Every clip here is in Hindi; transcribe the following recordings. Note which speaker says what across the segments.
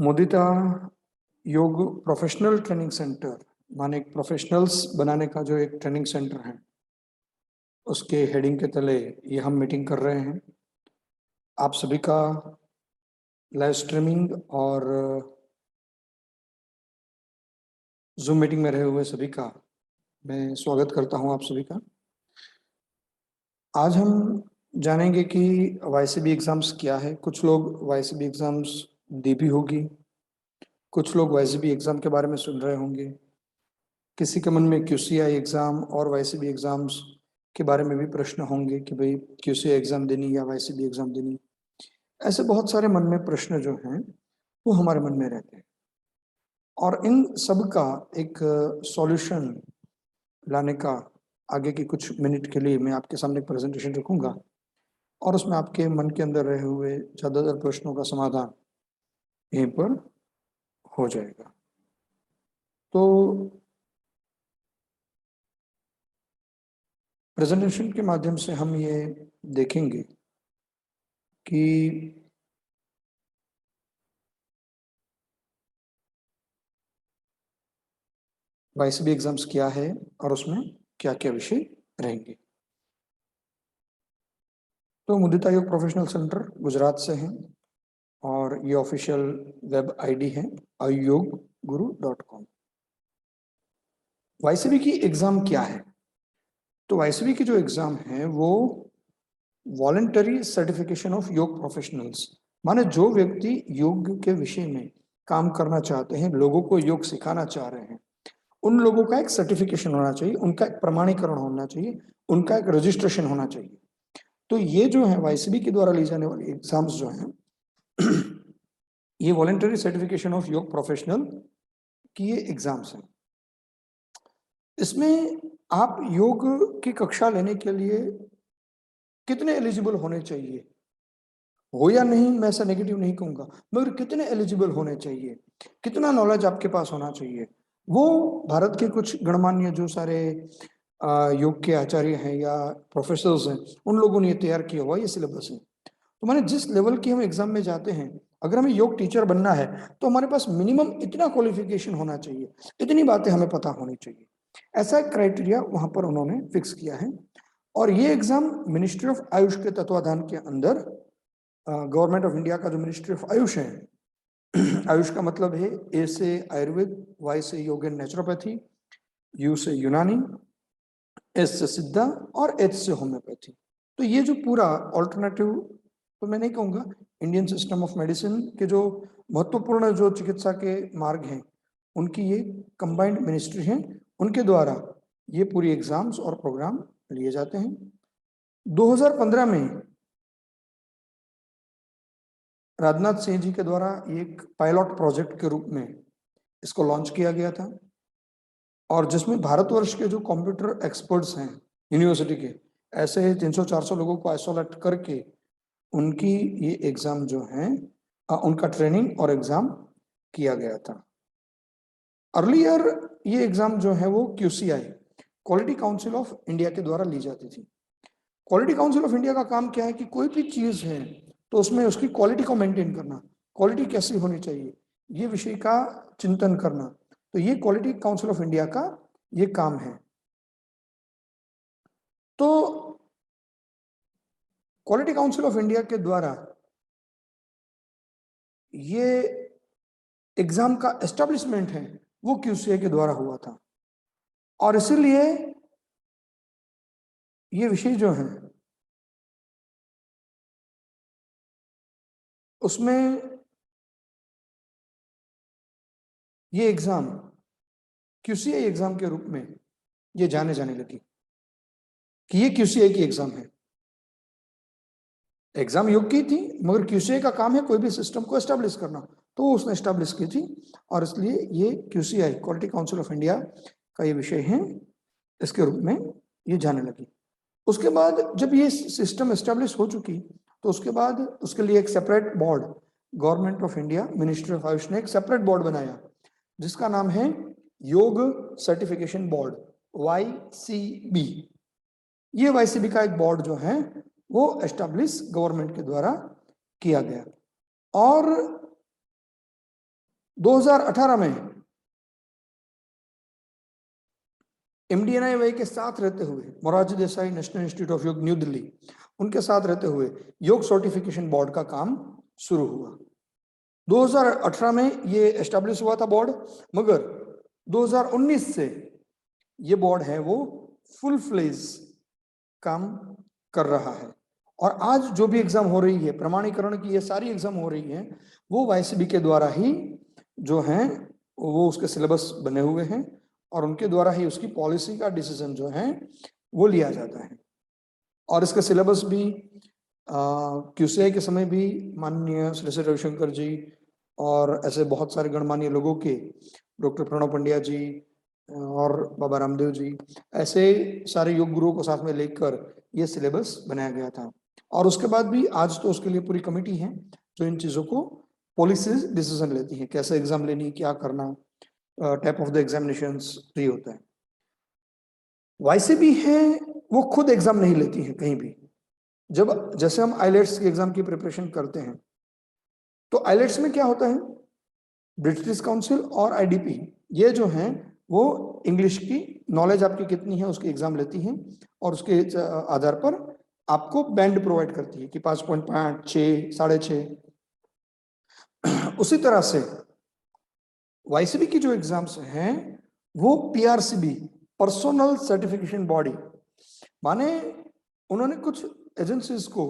Speaker 1: मुदिता योग प्रोफेशनल ट्रेनिंग सेंटर माने एक प्रोफेशनल्स बनाने का जो एक ट्रेनिंग सेंटर है, उसके हेडिंग के तले ये हम मीटिंग कर रहे हैं। आप सभी का लाइव स्ट्रीमिंग और जूम मीटिंग में रहे हुए सभी का मैं स्वागत करता हूं। आप सभी का आज हम जानेंगे कि वाईसीबी एग्जाम्स क्या है। कुछ लोग वाईसीबी एग्जाम्स दी भी होगी, कुछ लोग वाईसीबी एग्जाम के बारे में सुन रहे होंगे, किसी के मन में क्यूसीआई एग्जाम और वाईसीबी एग्जाम्स के बारे में भी प्रश्न होंगे कि भाई क्यूसीआई एग्जाम देनी या वाईसीबी एग्जाम देनी। ऐसे बहुत सारे मन में प्रश्न जो हैं वो हमारे मन में रहते हैं और इन सब का एक सॉल्यूशन लाने का आगे की कुछ मिनट के लिए मैं आपके सामने एक प्रेजेंटेशन रखूंगा और उसमें आपके मन के अंदर रहे हुए ज़्यादातर प्रश्नों का समाधान यहीं पर हो जाएगा। तो प्रेजेंटेशन के माध्यम से हम ये देखेंगे कि वाईसीबी एग्जाम्स क्या है और उसमें क्या क्या विषय रहेंगे। तो मुदिता योग प्रोफेशनल सेंटर गुजरात से है और ये ऑफिशियल वेब आईडी है ayyogguru.com। वाईसीबी की एग्जाम क्या है? तो वाईसीबी की जो एग्जाम है वो वॉलंटरी सर्टिफिकेशन ऑफ योग प्रोफेशनल्स, माने जो व्यक्ति योग के विषय में काम करना चाहते हैं, लोगों को योग सिखाना चाह रहे हैं, उन लोगों का एक सर्टिफिकेशन होना चाहिए, उनका एक प्रमाणीकरण होना चाहिए, उनका एक रजिस्ट्रेशन होना चाहिए। तो ये जो है वाईसीबी के द्वारा ली जाने वाली एग्जाम्स जो हैं ये वॉलंटरी सर्टिफिकेशन ऑफ योग प्रोफेशनल की ये एग्जाम्स हैं। इसमें आप योग की कक्षा लेने के लिए कितने एलिजिबल होने चाहिए, हो या नहीं मैं ऐसा नेगेटिव नहीं कहूंगा, मगर कितने एलिजिबल होने चाहिए, कितना नॉलेज आपके पास होना चाहिए, वो भारत के कुछ गणमान्य जो सारे योग के आचार्य हैं या प्रोफेसर्स हैं उन लोगों ने ये तैयार किया हुआ ये सिलेबस है। तो माने जिस लेवल की हम एग्जाम में जाते हैं, अगर हमें योग टीचर बनना है तो हमारे पास मिनिमम इतना क्वालिफिकेशन होना चाहिए, इतनी बातें हमें पता होनी चाहिए। ऐसा एक क्राइटेरिया वहां पर उन्होंने फिक्स किया है और ये एग्जाम मिनिस्ट्री ऑफ आयुष के तत्वाधान के अंदर, गवर्नमेंट ऑफ इंडिया का जो मिनिस्ट्री ऑफ आयुष है आयुष का मतलब है ए से आयुर्वेद, वाई से योग एंड नेचुरोपैथी, यू से यूनानी, एस से सिद्धा और एच से होम्योपैथी। तो ये जो पूरा ऑल्टरनेटिव, तो मैं नहीं कहूँगा, इंडियन सिस्टम ऑफ मेडिसिन के जो महत्वपूर्ण जो चिकित्सा के मार्ग हैं उनकी ये कंबाइंड मिनिस्ट्री है, उनके द्वारा ये पूरी एग्जाम्स और प्रोग्राम लिए जाते हैं। 2015 में राजनाथ सिंह जी के द्वारा एक पायलट प्रोजेक्ट के रूप में इसको लॉन्च किया गया था और जिसमें भारतवर्ष के जो कंप्यूटर एक्सपर्ट्स हैं यूनिवर्सिटी के, ऐसे 300-400 लोगों को आइसोलेट करके उनकी ये एग्जाम जो है उनका ट्रेनिंग और एग्जाम किया गया था। अर्लियर ये एग्जाम जो है वो QCI, quality council of India के द्वारा ली जाती थी। क्वालिटी काउंसिल ऑफ इंडिया का काम क्या है कि कोई भी चीज है तो उसमें उसकी क्वालिटी को मेंटेन करना, क्वालिटी कैसी होनी चाहिए ये विषय का चिंतन करना, तो ये क्वालिटी काउंसिल ऑफ इंडिया का ये काम है। तो क्वालिटी काउंसिल ऑफ इंडिया के द्वारा ये एग्जाम का एस्टेब्लिशमेंट है वो क्यूसीए के द्वारा हुआ था और इसीलिए ये विषय जो है उसमें ये एग्जाम क्यूसीए एग्जाम के रूप में ये जाने जाने लगी कि ये क्यूसीए की एग्जाम है। एग्जाम योग की थी मगर क्यूसीए का काम है कोई भी सिस्टम को एस्टेब्लिश करना, तो उसने एस्टेब्लिश की थी और इसलिए ये QCI quality council of India का ये विषय है, इसके रूप में ये जाने लगी। उसके बाद जब ये सिस्टम एस्टेब्लिश हो चुकी तो उसके बाद उसके लिए एक separate board, government of India ministry of Ayush ने एक सेपरेट बोर्ड बनाया जिसका नाम है योग सर्टिफिकेशन बोर्ड, वाईसीबी। ये वाईसीबी का एक बोर्ड जो है वो एस्टेब्लिश गवर्नमेंट के द्वारा किया गया और 2018 में MDNI के साथ रहते हुए, Morarji Desai national institute of योग न्यू दिल्ली, उनके साथ रहते हुए योग सर्टिफिकेशन बोर्ड का काम शुरू हुआ। 2018 में ये एस्टेब्लिश हुआ था बोर्ड, मगर 2019 से ये बोर्ड है वो फुल फ्लेज काम कर रहा है। और आज जो भी एग्जाम हो रही है, प्रमाणीकरण की ये सारी एग्जाम हो रही है, वो YCB के द्वारा ही जो है वो उसके सिलेबस बने हुए हैं और उनके द्वारा ही उसकी पॉलिसी का डिसीजन जो है वो लिया जाता है। और इसका सिलेबस भी QCI के समय भी माननीय श्री श्री रविशंकर जी और ऐसे बहुत सारे गणमान्य लोगों के, डॉक्टर प्रणव पंड्या जी और बाबा रामदेव जी, ऐसे सारे योग गुरुओं को साथ में लेकर ये सिलेबस बनाया गया था। और उसके बाद भी आज तो उसके लिए पूरी कमेटी है जो इन चीजों को पॉलिसीज डिसीजन लेती है, कैसे एग्जाम लेनी, क्या करना, टाइप ऑफ द एग्जामिनेशंस ये होता है। YCB है वो खुद एग्जाम नहीं लेती है कहीं भी। जब जैसे हम आइलेट्स के एग्जाम की प्रिपरेशन करते हैं तो आइलेट्स में क्या होता है, ब्रिटिश काउंसिल और IDP ये जो हैं वो इंग्लिश की नॉलेज आपकी कितनी है उसकी एग्जाम लेती हैं और उसके आधार पर आपको बैंड प्रोवाइड करती है कि 5.5, 6, 6.5। उसी तरह से YCB की जो एग्जाम्स हैं वो PRCB, पर्सनल सर्टिफिकेशन बॉडी, माने उन्होंने कुछ एजेंसीज को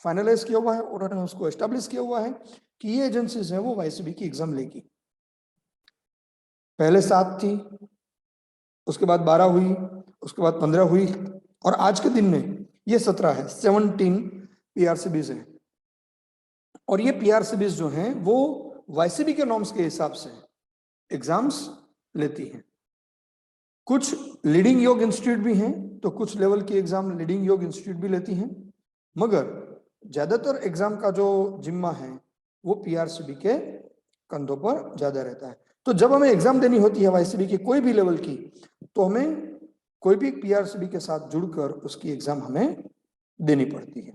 Speaker 1: फाइनलाइज किया हुआ है, उन्होंने उसको एस्टेब्लिश किया हुआ है कि ये एजेंसीज हैं वो YCB की एग्जाम लेगी। पहले 7 थी, उसके बाद 12 हुई, उसके बाद 15 हुई और आज के दिन में ये 17 है, 17 PRCBs हैं। और ये PRCBs जो हैं वो YCB के नॉर्म्स के हिसाब से एग्जाम्स लेती हैं। कुछ लीडिंग योग इंस्टीट्यूट भी हैं, तो कुछ लेवल की एग्जाम लीडिंग योग इंस्टीट्यूट भी लेती हैं, मगर ज्यादातर एग्जाम का जो जिम्मा है वो PRCB के कंधों पर ज्यादा रहता है। तो जब हमें एग्जाम देनी होती है YCB की कोई भी लेवल की, तो हमें कोई भी PRCB के साथ जुड़कर उसकी एग्जाम हमें देनी पड़ती है।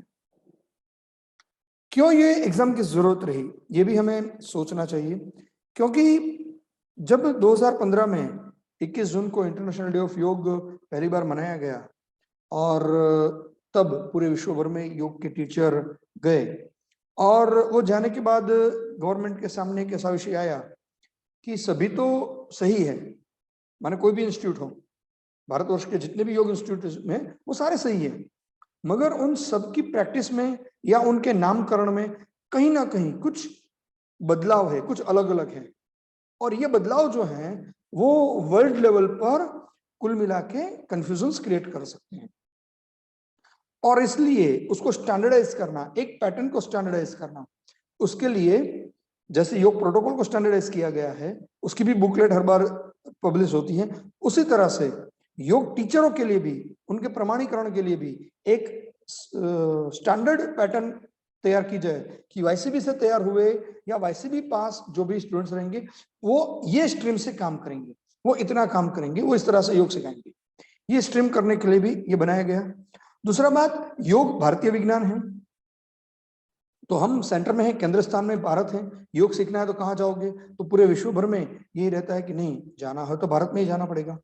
Speaker 1: क्यों ये एग्जाम की जरूरत रही, ये भी हमें सोचना चाहिए, क्योंकि जब 2015 में 21 जून को इंटरनेशनल डे ऑफ योग पहली बार मनाया गया और तब पूरे विश्व भर में योग के टीचर गए और वो जाने के बाद गवर्नमेंट के सामने एक ऐसा विषय आया कि सभी तो सही है, माने कोई भी इंस्टीट्यूट हो, भारतवर्ष के जितने भी योग इंस्टीट्यूट में वो सारे सही है, मगर उन सबकी प्रैक्टिस में या उनके नामकरण में कहीं ना कहीं कुछ बदलाव है, कुछ अलग अलग है। और ये बदलाव जो है वो वर्ल्ड लेवल पर कुल मिला के कंफ्यूजन क्रिएट कर सकते हैं। और इसलिए उसको स्टैंडर्डाइज करना, एक पैटर्न को स्टैंडर्डाइज करना, उसके लिए जैसे योग प्रोटोकॉल को स्टैंडर्डाइज किया गया है, उसकी भी बुकलेट हर बार पब्लिश होती है, उसी तरह से योग टीचरों के लिए भी, उनके प्रमाणीकरण के लिए भी एक स्टैंडर्ड पैटर्न तैयार की जाए कि YCB से तैयार हुए या YCB पास जो भी स्टूडेंट्स रहेंगे वो ये स्ट्रीम से काम करेंगे, वो इतना काम करेंगे, वो इस तरह से योग सिखाएंगे। ये स्ट्रीम करने के लिए भी ये बनाया गया। दूसरा बात, योग भारतीय विज्ञान है, तो हम सेंटर में है, केंद्र स्थान में भारत है, योग सीखना है तो कहाँ जाओगे, तो पूरे विश्व भर में यही रहता है कि नहीं, जाना हो तो भारत में ही जाना पड़ेगा।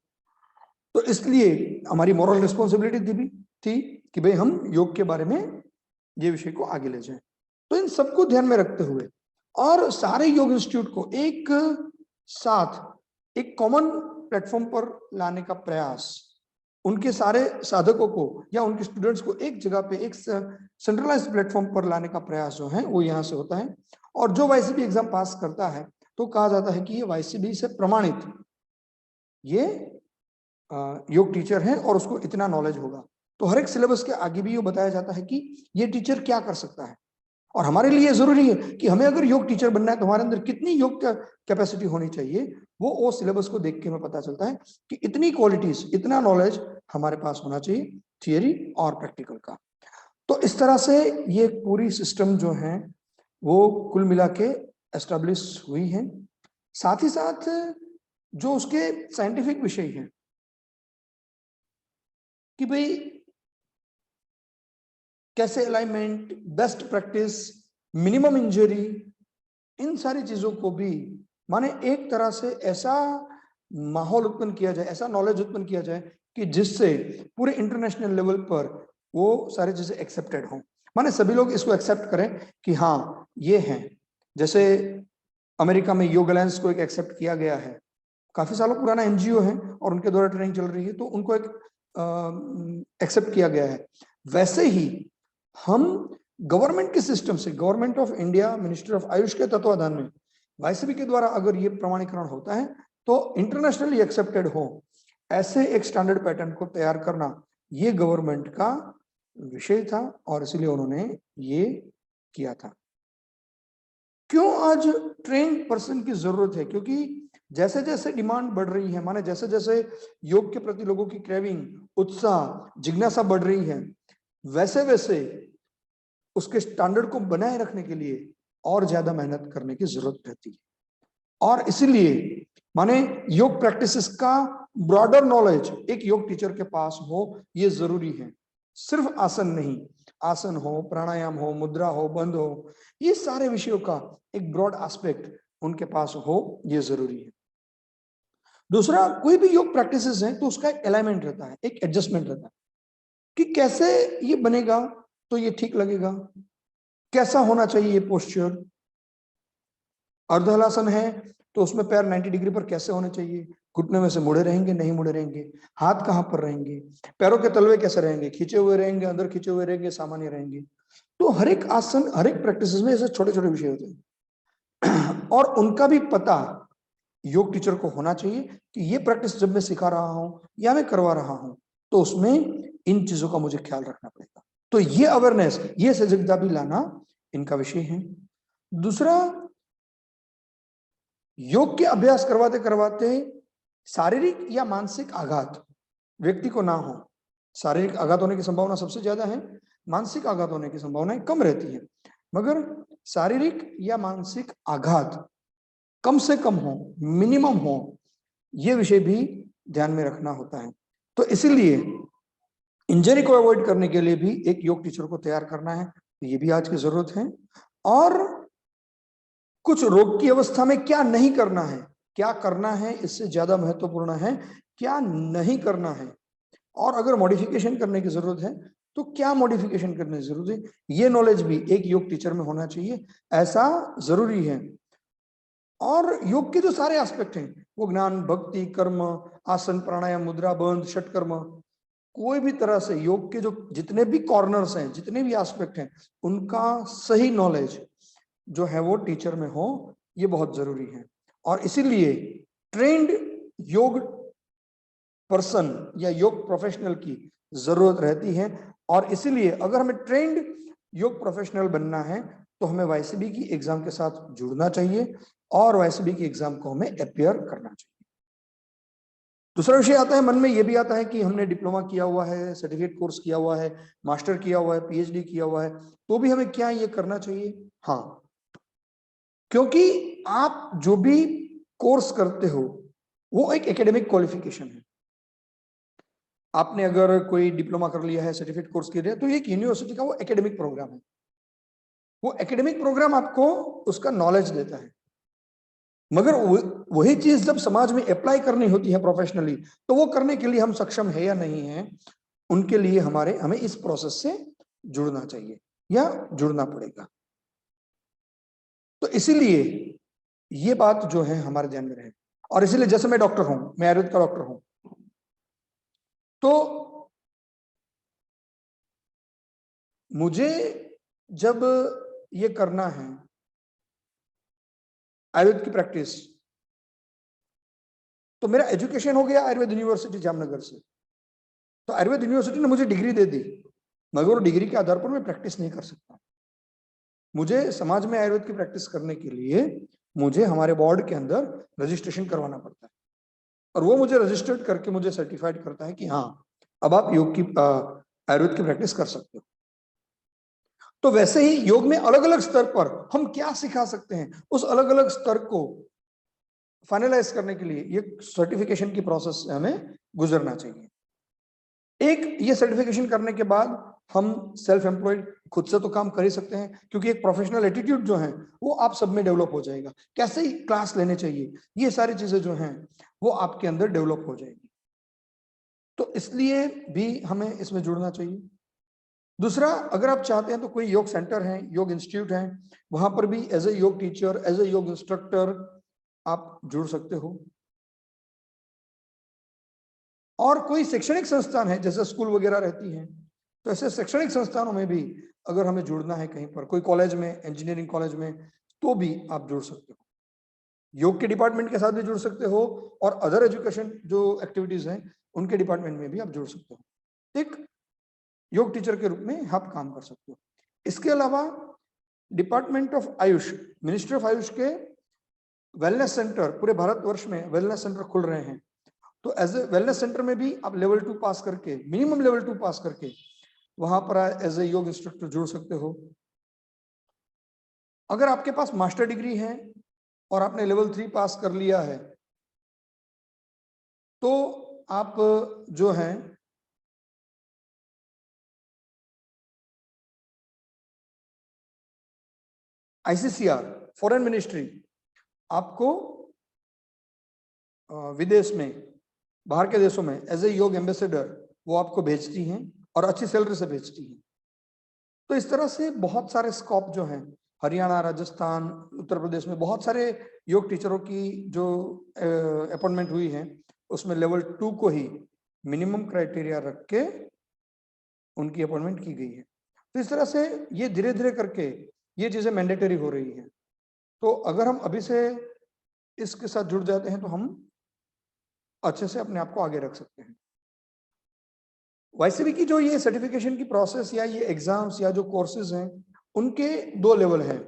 Speaker 1: तो इसलिए हमारी मॉरल रिस्पॉन्सिबिलिटी भी थी कि भाई हम योग के बारे में ये विषय को आगे ले जाएं। तो इन सबको ध्यान में रखते हुए और सारे योग इंस्टीट्यूट को एक साथ एक कॉमन प्लेटफॉर्म पर लाने का प्रयास, उनके सारे साधकों को या उनके स्टूडेंट्स को एक जगह पे एक सेंट्रलाइज्ड प्लेटफॉर्म पर लाने का प्रयास जो है वो यहाँ से होता है। और जो YCB एग्जाम पास करता है तो कहा जाता है कि ये YCB से प्रमाणित ये योग टीचर है और उसको इतना नॉलेज होगा। तो हर एक सिलेबस के आगे भी ये बताया जाता है कि ये टीचर क्या कर सकता है। और हमारे लिए जरूरी है कि हमें अगर योग टीचर बनना है तो हमारे अंदर कितनी योग कैपेसिटी होनी चाहिए, वो सिलेबस को देख के हमें पता चलता है कि इतनी क्वालिटीज, इतना नॉलेज हमारे पास होना चाहिए, थियरी और प्रैक्टिकल का। तो इस तरह से ये पूरी सिस्टम जो है वो कुल मिला के एस्टेब्लिश हुई है। साथ ही साथ जो उसके साइंटिफिक विषय हैं कि भाई कैसे alignment, best practice, minimum injury, इन सारी चीजों को भी माने एक तरह से ऐसा माहौल उत्पन्न किया जाए, ऐसा नॉलेज उत्पन्न किया जाए कि जिससे पूरे इंटरनेशनल लेवल पर वो सारी चीजें एक्सेप्टेड हों। माने सभी लोग इसको एक्सेप्ट करें कि हाँ ये हैं। जैसे अमेरिका में योग अलायंस को एक एक्सेप्ट किया गया है, काफी सालों पुराना एनजीओ है और उनके द्वारा ट्रेनिंग चल रही है, तो उनको एक एक्सेप्ट किया गया है। वैसे ही हम गवर्नमेंट के सिस्टम से, government of India, ministry of Ayush के तत्वाधान में वाईसीबी के द्वारा अगर ये प्रमाणीकरण होता है तो इंटरनेशनली एक्सेप्टेड हो, ऐसे एक स्टैंडर्ड पैटर्न को तैयार करना ये गवर्नमेंट का विषय था और इसलिए उन्होंने ये किया था। क्यों आज ट्रेन्ड पर्सन की जरूरत है? क्योंकि जैसे जैसे डिमांड बढ़ रही है, माने जैसे जैसे योग के प्रति लोगों की क्रेविंग, उत्साह, जिज्ञासा बढ़ रही है, वैसे वैसे उसके स्टैंडर्ड को बनाए रखने के लिए और ज्यादा मेहनत करने की जरूरत रहती है। और इसलिए माने योग प्रैक्टिसेस का ब्रॉडर नॉलेज एक योग टीचर के पास हो, ये जरूरी है। सिर्फ आसन नहीं, आसन हो, प्राणायाम हो, मुद्रा हो, बंध हो, ये सारे विषयों का एक ब्रॉड एस्पेक्ट उनके पास हो, ये जरूरी है। दूसरा, कोई भी योग प्रैक्टिसेस है तो उसका एक अलाइनमेंट रहता है, एक एडजस्टमेंट रहता है कि कैसे ये बनेगा तो ये ठीक लगेगा, कैसा होना चाहिए ये पोस्चर। अर्धहलासन है तो उसमें पैर 90 डिग्री पर कैसे होने चाहिए, घुटने में से मुड़े रहेंगे, नहीं मुड़े रहेंगे, हाथ कहां पर रहेंगे, पैरों के तलवे कैसे रहेंगे, खींचे हुए रहेंगे, अंदर खींचे हुए रहेंगे, सामान्य रहेंगे। तो हर एक आसन, हर एक प्रैक्टिस में ऐसे छोटे छोटे विषय होते हैं और उनका भी पता योग टीचर को होना चाहिए कि ये प्रैक्टिस जब मैं सिखा रहा हूं या मैं करवा रहा हूं तो उसमें इन चीजों का मुझे ख्याल रखना पड़ेगा। तो ये अवेयरनेस, ये सजगता भी लाना इनका विषय है। दूसरा, योग के अभ्यास करवाते करवाते शारीरिक या मानसिक आघात व्यक्ति को ना हो। शारीरिक आघात होने की संभावना सबसे ज्यादा है, मानसिक आघात होने की संभावना कम रहती है, मगर शारीरिक या मानसिक आघात कम से कम हो, मिनिमम हो, यह विषय भी ध्यान में रखना होता है। तो इसीलिए इंजरी को अवॉइड करने के लिए भी एक योग टीचर को तैयार करना है, तो ये भी आज की जरूरत है। और कुछ रोग की अवस्था में क्या नहीं करना है, क्या करना है, इससे ज्यादा महत्वपूर्ण है क्या नहीं करना है। और अगर मॉडिफिकेशन करने की जरूरत है तो क्या मॉडिफिकेशन करने की जरूरत है, ये नॉलेज भी एक योग टीचर में होना चाहिए, ऐसा जरूरी है। और योग के जो सारे एस्पेक्ट हैं वो ज्ञान, भक्ति, कर्म, आसन, प्राणायाम, मुद्रा, बंध, षटकर्म, कोई भी तरह से योग के जो जितने भी कॉर्नर्स हैं, जितने भी एस्पेक्ट हैं, उनका सही नॉलेज जो है वो टीचर में हो, ये बहुत जरूरी है। और इसीलिए ट्रेंड योग पर्सन या योग प्रोफेशनल की जरूरत रहती है। और इसीलिए अगर हमें ट्रेंड योग प्रोफेशनल बनना है तो हमें वाईसीबी की एग्जाम के साथ जुड़ना चाहिए और वाईसीबी की एग्जाम को हमें अपियर करना चाहिए। दूसरा विषय आता है मन में, यह भी आता है कि हमने डिप्लोमा किया हुआ है, सर्टिफिकेट कोर्स किया हुआ है, मास्टर किया हुआ है, पीएचडी किया हुआ है, तो भी हमें क्या ये करना चाहिए? हाँ, क्योंकि आप जो भी कोर्स करते हो वो एक एकेडमिक क्वालिफिकेशन है। आपने अगर कोई डिप्लोमा कर लिया है, सर्टिफिकेट कोर्स किया है, तो एक यूनिवर्सिटी का वो एकेडमिक प्रोग्राम है। वो एकेडमिक प्रोग्राम आपको उसका नॉलेज देता है, मगर वही चीज जब समाज में अप्लाई करनी होती है प्रोफेशनली, तो वो करने के लिए हम सक्षम है या नहीं है, उनके लिए हमें इस प्रोसेस से जुड़ना चाहिए या जुड़ना पड़ेगा। तो इसीलिए ये बात जो है हमारे ध्यान में रहे। और इसीलिए जैसे मैं डॉक्टर हूं, मैं आयुर्वेद का डॉक्टर हूं, तो मुझे जब ये करना है आयुर्वेद की प्रैक्टिस, तो मेरा एजुकेशन हो गया आयुर्वेद यूनिवर्सिटी जामनगर से। तो आयुर्वेद यूनिवर्सिटी ने मुझे डिग्री दे दी, मगर डिग्री के आधार पर मैं प्रैक्टिस नहीं कर सकता। मुझे समाज में आयुर्वेद की प्रैक्टिस करने के लिए मुझे हमारे बोर्ड के अंदर रजिस्ट्रेशन करवाना पड़ता है, और वो मुझे रजिस्टर्ड करके मुझे सर्टिफाइड करता है कि हाँ, अब आप योग की आयुर्वेद की प्रैक्टिस कर सकते हो। तो वैसे ही योग में अलग अलग स्तर पर हम क्या सिखा सकते हैं, उस अलग अलग स्तर को फाइनलाइज करने के लिए ये सर्टिफिकेशन की प्रोसेस से हमें गुजरना चाहिए। एक ये सर्टिफिकेशन करने के बाद हम सेल्फ एम्प्लॉयड खुद से तो काम कर ही सकते हैं, क्योंकि एक प्रोफेशनल एटीट्यूड जो है वो आप सब में डेवलप हो जाएगा। कैसे ही क्लास लेने चाहिए, ये सारी चीजें जो हैं वो आपके अंदर डेवलप हो जाएगी। तो इसलिए भी हमें इसमें जुड़ना चाहिए। दूसरा, अगर आप चाहते हैं तो कोई योग सेंटर है, योग इंस्टीट्यूट है, वहां पर भी एज ए योग टीचर, एज ए योग इंस्ट्रक्टर आप जुड़ सकते हो। और कोई शैक्षणिक संस्थान है, जैसे स्कूल वगैरह रहती हैं, तो ऐसे शैक्षणिक संस्थानों में भी अगर हमें जुड़ना है कहीं पर, कोई कॉलेज में, इंजीनियरिंग कॉलेज में, तो भी आप जुड़ सकते हो। योग के डिपार्टमेंट के साथ भी जुड़ सकते हो, और अदर एजुकेशन जो एक्टिविटीज हैं उनके डिपार्टमेंट में भी आप जुड़ सकते हो। एक योग टीचर के रूप में आप काम कर सकते हो। इसके अलावा department of Ayush, ministry of Ayush के वेलनेस सेंटर, पूरे भारतवर्ष में वेलनेस सेंटर खुल रहे हैं। तो एज ए वेलनेस सेंटर में भी आप लेवल 2 पास करके, मिनिमम लेवल 2 पास करके वहां पर एज ए योग इंस्ट्रक्टर जुड़ सकते हो। अगर आपके पास मास्टर डिग्री है और आपने लेवल 3 पास कर लिया है, तो आप जो है आईसीसीआर, फॉरेन मिनिस्ट्री आपको विदेश में, बाहर के देशों में एज ए योग एम्बेसडर वो आपको भेजती हैं, और अच्छी सैलरी से भेजती हैं। तो इस तरह से बहुत सारे स्कोप जो हैं, हरियाणा, राजस्थान, उत्तर प्रदेश में बहुत सारे योग टीचरों की जो अपॉइंटमेंट हुई है, उसमें लेवल 2 को ही मिनिमम क्राइटेरिया रख के उनकी अपॉइंटमेंट की गई है। तो इस तरह से ये धीरे धीरे करके ये चीजें मैंडेटरी हो रही हैं। तो अगर हम अभी से इसके साथ जुड़ जाते हैं तो हम अच्छे से अपने आप को आगे रख सकते हैं। वैसे भी कि जो ये सर्टिफिकेशन की प्रोसेस या ये एग्जाम्स या जो कोर्सेज हैं, उनके 2 लेवल हैं।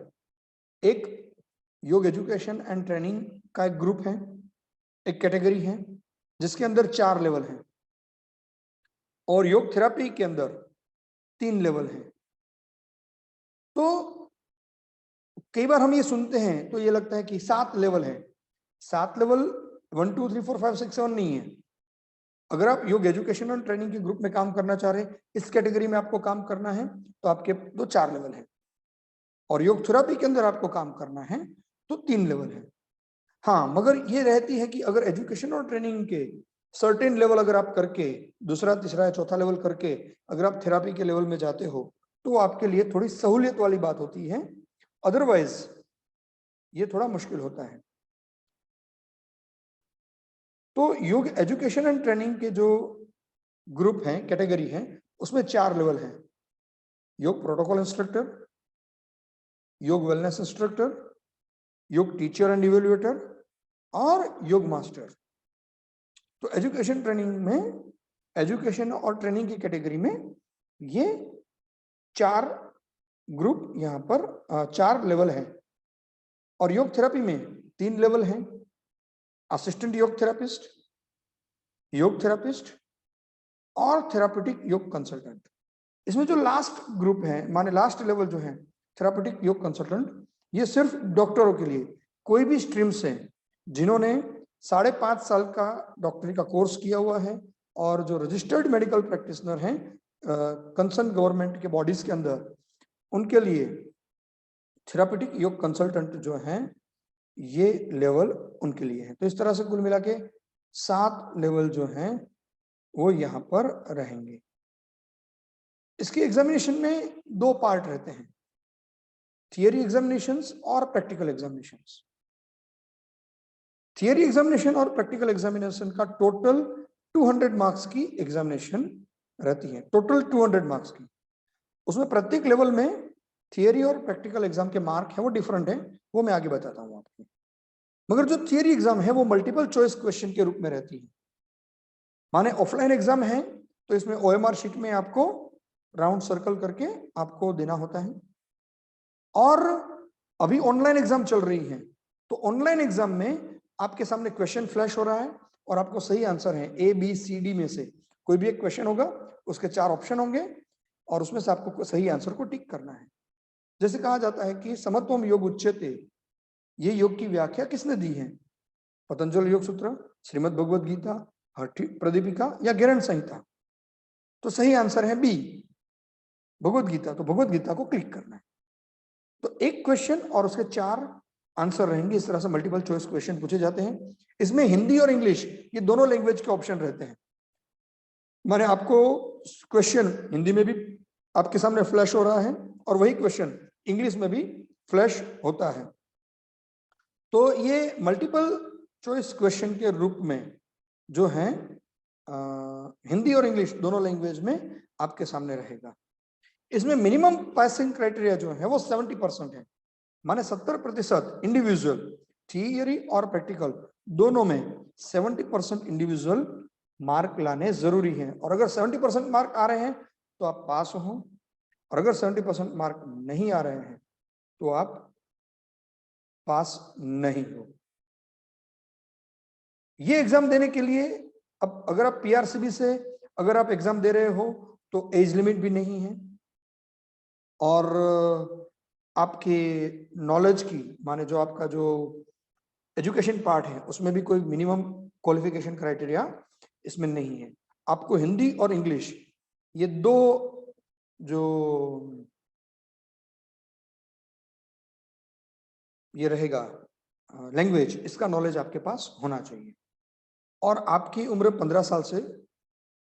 Speaker 1: एक योग एजुकेशन एंड ट्रेनिंग का एक ग्रुप है, एक कैटेगरी है, जिसके अंदर 4 लेवल हैं, और योग थेरापी के अंदर 3 लेवल हैं। तो कई बार हम ये सुनते हैं तो ये लगता है कि 7 लेवल है। 7 लेवल 1 2 3 4 5 6 7 नहीं है। अगर आप योग एजुकेशन और ट्रेनिंग के ग्रुप में काम करना चाह रहे हैं, इस कैटेगरी में आपको काम करना है, तो आपके तो 4 लेवल है। और योग थेरापी के अंदर आपको काम करना है तो 3 लेवल है। हाँ, मगर ये रहती है कि अगर एजुकेशन और ट्रेनिंग के सर्टेन लेवल अगर आप करके, दूसरा, तीसरा या चौथा लेवल करके अगर आप थेरापी के लेवल में जाते हो, तो आपके लिए थोड़ी सहूलियत वाली बात होती है। अदरवाइज ये थोड़ा मुश्किल होता है। तो योग एजुकेशन एंड ट्रेनिंग के जो ग्रुप हैं, कैटेगरी हैं, उसमें 4 लेवल हैं। योग प्रोटोकॉल इंस्ट्रक्टर, योग वेलनेस इंस्ट्रक्टर, योग टीचर एंड इवेल्युएटर, और योग मास्टर। तो एजुकेशन ट्रेनिंग में, एजुकेशन और ट्रेनिंग की कैटेगरी में ये 4 ग्रुप, यहाँ पर 4 लेवल है। और योग थेरेपी में 3 लेवल हैं, असिस्टेंट योग थेरापिस्ट और थेरापेटिक योग कंसल्टेंट। इसमें जो लास्ट ग्रुप है, माने लास्ट लेवल जो है थेरापेटिक योग कंसल्टेंट, ये सिर्फ डॉक्टरों के लिए, कोई भी स्ट्रीम से जिन्होंने 5.5 साल का डॉक्टरी का कोर्स किया हुआ है और जो रजिस्टर्ड मेडिकल प्रैक्टिशनर हैं कंसर्न गवर्नमेंट के बॉडीज के अंदर, उनके लिए थेरापेटिक योग कंसल्टेंट जो हैं ये लेवल उनके लिए है। तो इस तरह से कुल मिला के 7 लेवल जो हैं वो यहाँ पर रहेंगे। इसकी एग्जामिनेशन में 2 पार्ट रहते हैं, थियरी एग्जामिनेशंस और प्रैक्टिकल एग्जामिनेशंस। थियरी एग्जामिनेशन और प्रैक्टिकल एग्जामिनेशन का टोटल 200 मार्क्स की एग्जामिनेशन रहती है, टोटल 200 मार्क्स की। उसमें प्रत्येक लेवल में थियरी और प्रैक्टिकल एग्जाम के मार्क है वो डिफरेंट है, वो मैं आगे बताता हूँ आपको। मगर जो थियरी एग्जाम है वो मल्टीपल चॉइस क्वेश्चन के रूप में रहती है। माने ऑफलाइन एग्जाम है तो इसमें ओएमआर शीट में आपको राउंड सर्कल करके आपको देना होता है। और अभी ऑनलाइन एग्जाम चल रही है, तो ऑनलाइन एग्जाम में आपके सामने क्वेश्चन फ्लैश हो रहा है और आपको सही आंसर है ए बी सी डी में से कोई भी एक क्वेश्चन होगा, उसके 4 ऑप्शन होंगे और उसमें से आपको सही आंसर को टिक करना है। जैसे कहा जाता है कि समत्वम योग उच्यते, ये योग की व्याख्या किसने दी है? पतंजलि योग सूत्र, श्रीमद् भगवद गीता, हठि प्रदीपिका या गैरन संहिता? तो सही आंसर है बी, भगवत गीता। तो भगवत गीता को क्लिक करना है। तो एक क्वेश्चन और उसके 4 आंसर रहेंगे। इस तरह से मल्टीपल चॉइस क्वेश्चन पूछे जाते हैं। इसमें हिंदी और इंग्लिश ये दोनों लैंग्वेज के ऑप्शन रहते हैं। मैंने आपको क्वेश्चन हिंदी में भी आपके सामने फ्लैश हो रहा है और वही क्वेश्चन इंग्लिश में भी फ्लैश होता है। तो ये मल्टीपल चॉइस क्वेश्चन के रूप में जो है हिंदी और इंग्लिश दोनों लैंग्वेज में आपके सामने रहेगा। इसमें मिनिमम पासिंग क्राइटेरिया जो है वो 70% है, माने 70% इंडिविजुअल, थियरी और प्रैक्टिकल दोनों में 70% इंडिविजुअल मार्क लाने जरूरी है। और अगर 70% मार्क आ रहे हैं तो आप पास हो, और अगर 70% मार्क नहीं आ रहे हैं तो आप पास नहीं हो। ये एग्जाम देने के लिए अब अगर आप पीआरसीबी से अगर आप एग्जाम दे रहे हो तो एज लिमिट भी नहीं है, और आपके नॉलेज की माने जो आपका जो एजुकेशन पार्ट है उसमें भी कोई मिनिमम क्वालिफिकेशन क्राइटेरिया इसमें नहीं है। आपको हिंदी और इंग्लिश ये दो जो ये रहेगा लैंग्वेज, इसका नॉलेज आपके पास होना चाहिए। और आपकी उम्र 15 साल से